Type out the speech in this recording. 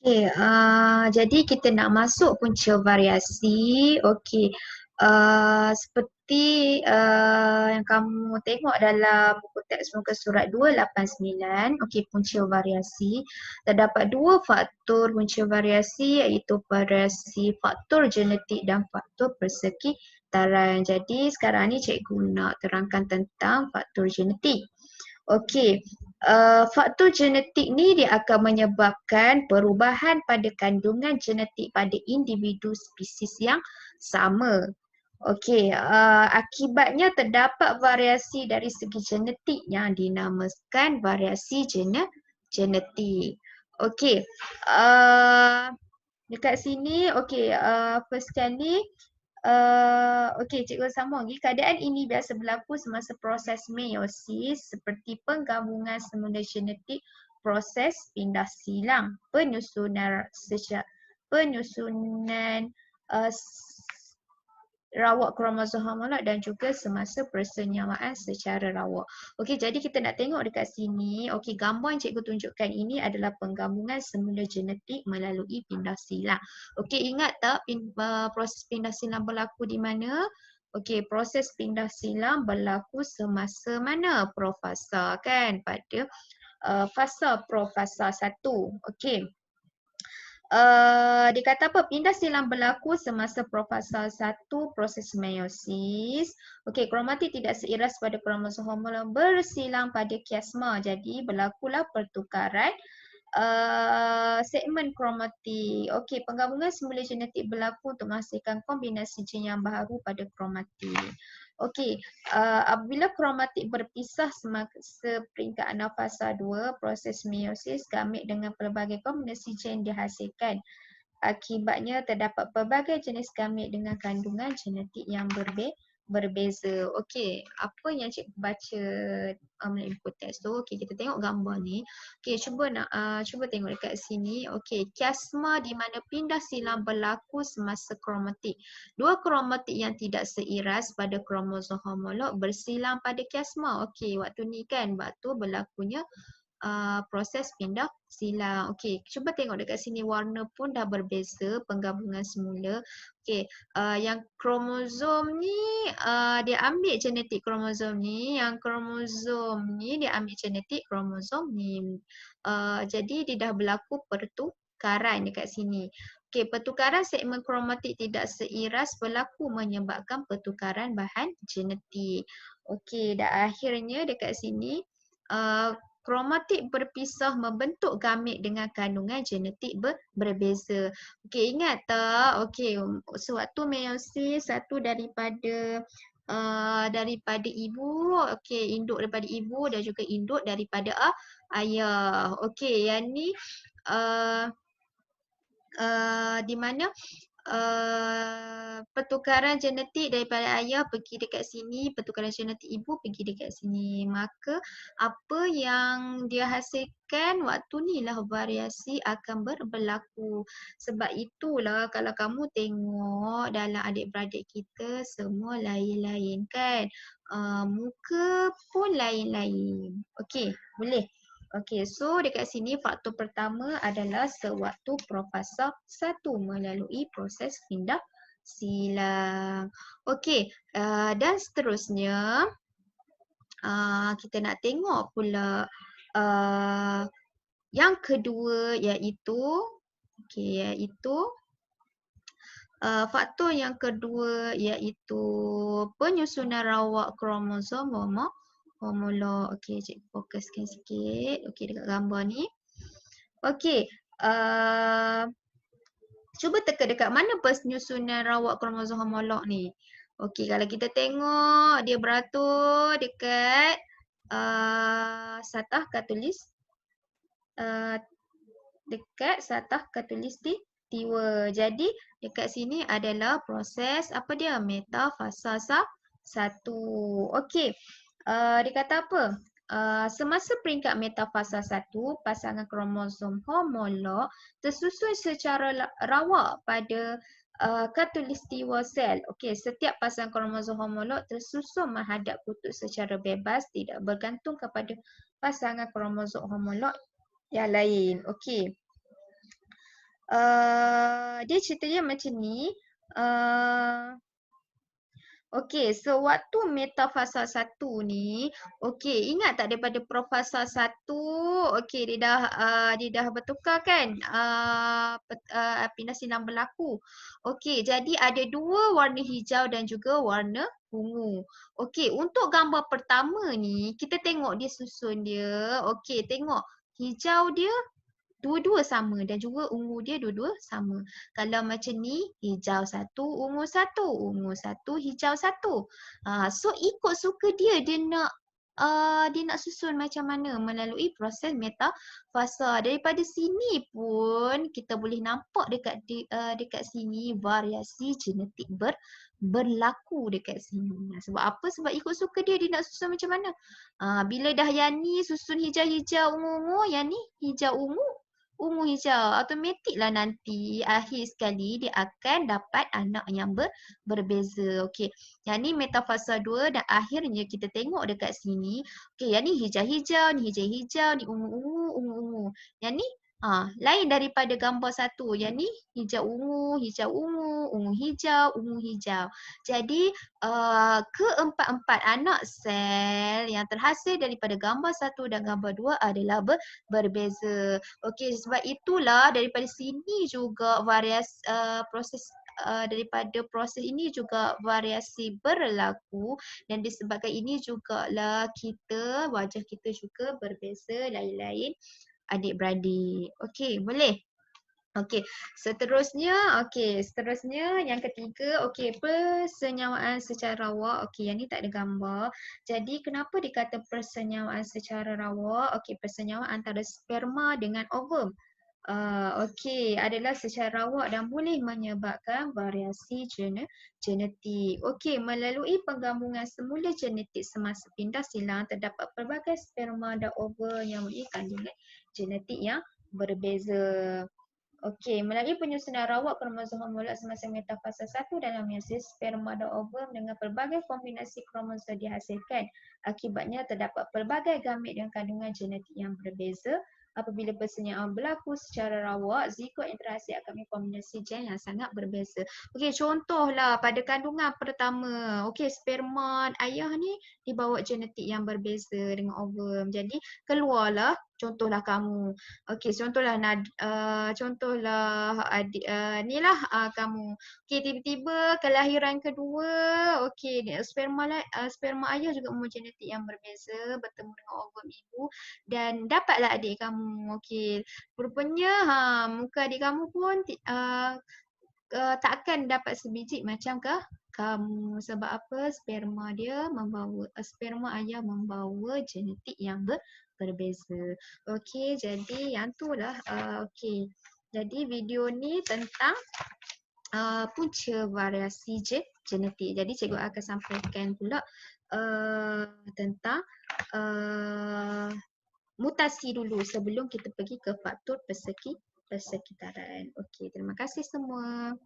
Okey, jadi kita nak masuk punca variasi. Okey, seperti yang kamu tengok dalam buku teks muka surat 289, okey, punca variasi. Terdapat dua faktor punca variasi iaitu variasi faktor genetik dan faktor persekitaran. Jadi sekarang ni cikgu nak terangkan tentang faktor genetik. Okey, faktor genetik ni dia akan menyebabkan perubahan pada kandungan genetik pada individu spesies yang sama. Okey, akibatnya terdapat variasi dari segi genetik yang dinamakan variasi genetik. Okey, dekat sini, okey, first sekali, okey, cikgu sambung lagi. Keadaan ini biasa berlaku semasa proses meiosis seperti penggabungan semula genetik, proses pindah silang, penyusunan rawak kromosom homolog dan juga semasa persenyawaan secara rawak. Okey, jadi kita nak tengok dekat sini. Okey, gambar yang cikgu tunjukkan ini adalah penggabungan semula genetik melalui pindah silang. Okey, ingat tak proses pindah silang berlaku di mana? Okey, proses pindah silang berlaku semasa mana? Profasa kan? Pada fasa profasa 1. Okey. Dia kata apa? Pindah silang berlaku semasa profasa 1 proses meiosis. Okey, kromatik tidak seiras pada kromosom homolog bersilang pada kiasma. Jadi berlakulah pertukaran segmen kromatik. Okey, penggabungan semula genetik berlaku untuk menghasilkan kombinasi gen yang baru pada kromatik. Okey, apabila kromatik berpisah semasa peringkat fasa 2, proses meiosis, gamit dengan pelbagai kombinasi gen dihasilkan. Akibatnya terdapat pelbagai jenis gamit dengan kandungan genetik yang berbeza. Okey, apa yang cikgu baca melalui buku teks tu? Okey, kita tengok gambar ni. Okey, cuba tengok dekat sini. Okey, kiasma di mana pindah silang berlaku semasa kromatik. Dua kromatik yang tidak seiras pada kromosom homolog bersilang pada kiasma. Okey, waktu ni kan waktu berlakunya proses pindah silang. Okey, cuba tengok dekat sini warna pun dah berbeza penggabungan semula. Okey, yang kromosom ni dia ambil genetik kromosom ni, yang kromosom ni dia ambil genetik kromosom ni. Jadi dia dah berlaku pertukaran dekat sini. Okey, pertukaran segmen kromatik tidak seiras berlaku menyebabkan pertukaran bahan genetik. Okey, dan akhirnya dekat sini kromatik berpisah membentuk gamit dengan kandungan genetik berbeza. Okey, ingat tak? Okey, sewaktu meiosis satu daripada ibu, okey, induk daripada ibu dan juga induk daripada ayah. Okey, yang ni di mana pertukaran genetik daripada ayah pergi dekat sini, pertukaran genetik ibu pergi dekat sini. Maka apa yang dia hasilkan waktu ni lah variasi akan berlaku. Sebab itulah kalau kamu tengok dalam adik-beradik kita semua lain-lain kan. Muka pun lain-lain. Okey, boleh? Okey, so dekat sini faktor pertama adalah sewaktu profasa 1 melalui proses pindah silang. Okey, dan seterusnya kita nak tengok pula yang kedua iaitu faktor yang kedua iaitu penyusunan rawak kromosom homolog. Okey, cikgu fokuskan sikit. Okey, dekat gambar ni. Okey, cuba teka dekat mana penyusunan rawak kromosom homolog ni. Okey, kalau kita tengok dia beratur dekat satah katulistiwa. Jadi dekat sini adalah proses apa dia? Metafasa 1. Okey. Dia kata apa? Semasa peringkat metafasa 1, pasangan kromosom homolog tersusun secara rawak pada katulistiwa sel. Okey, setiap pasangan kromosom homolog tersusun menghadap kutub secara bebas, tidak bergantung kepada pasangan kromosom homolog yang lain. Okey. Dia ceritanya macam ni. Uh, Okey, so waktu metafasa 1 ni, okey, ingat tak daripada profasa 1, okey dia dah bertukar kan pindah silang berlaku. Okey, jadi ada dua warna hijau dan juga warna ungu. Okey, untuk gambar pertama ni, kita tengok dia susun dia. Okey, tengok hijau dia dua-dua sama dan juga ungu dia dua-dua sama. Kalau macam ni, hijau satu, ungu satu. Ungu satu, hijau satu. So ikut suka dia, dia nak susun macam mana melalui proses metafasa. Daripada sini pun kita boleh nampak dekat sini variasi genetik berlaku dekat sini. Sebab apa? Sebab ikut suka dia nak susun macam mana. Bila dah yang ni susun hijau-hijau, ungu-ungu, yang ni hijau ungu, ungu hijau, automatiklah nanti akhir sekali dia akan dapat anak yang berbeza. Okey. Yang ni metafasa 2 dan akhirnya kita tengok dekat sini. Okey, yang ni hijau-hijau, ni hijau-hijau, ni ungu-ungu, ungu-ungu. Yang ni lain daripada gambar satu. Yang ni hijau ungu, ungu hijau. Jadi keempat-empat anak sel yang terhasil daripada gambar satu dan gambar 2 adalah berbeza. Okey, sebab itulah daripada sini juga variasi proses daripada proses ini juga variasi berlaku dan disebabkan ini jugalah wajah kita juga berbeza lain-lain adik-beradik. Okey, boleh? Seterusnya yang ketiga, persenyawaan secara rawa. Okey, yang ni tak ada gambar. Jadi kenapa dikata persenyawaan secara rawa? Okey, persenyawaan antara sperma dengan ovum. Adalah secara rawak dan boleh menyebabkan variasi genetik. Okey, melalui penggabungan semula genetik semasa pindah silang terdapat pelbagai sperma dan ovum yang memiliki kandungan genetik yang berbeza. Okey, melalui penyusunan rawak kromosom homolog semasa metafasa 1 dalam meiosis, sperma dan ovum dengan pelbagai kombinasi kromosom dihasilkan. Akibatnya terdapat pelbagai gamit dengan kandungan genetik yang berbeza. Apabila persenyawaan berlaku secara rawak, zigot yang terhasil akan memiliki kombinasi gen yang sangat berbeza. Okey, contohlah pada kandungan pertama, okey, sperma ayah ni dibawa genetik yang berbeza dengan ovum. Jadi keluarlah contohlah kamu. Okey, contohlah adik kamu. Okey, tiba-tiba kelahiran kedua, okey, sperma ayah juga mempunyai genetik yang berbeza bertemu dengan ovum ibu dan dapatlah adik kamu. Okey, rupanya muka adik kamu pun tak akan dapat sebiji macam kamu. Sebab apa? Sperma ayah membawa genetik yang berbeza. Okey, jadi yang tu lah. Okey. Jadi video ni tentang punca variasi genetik. Jadi cikgu akan sampaikan pula tentang mutasi dulu sebelum kita pergi ke faktor persekitaran. Okey, terima kasih semua.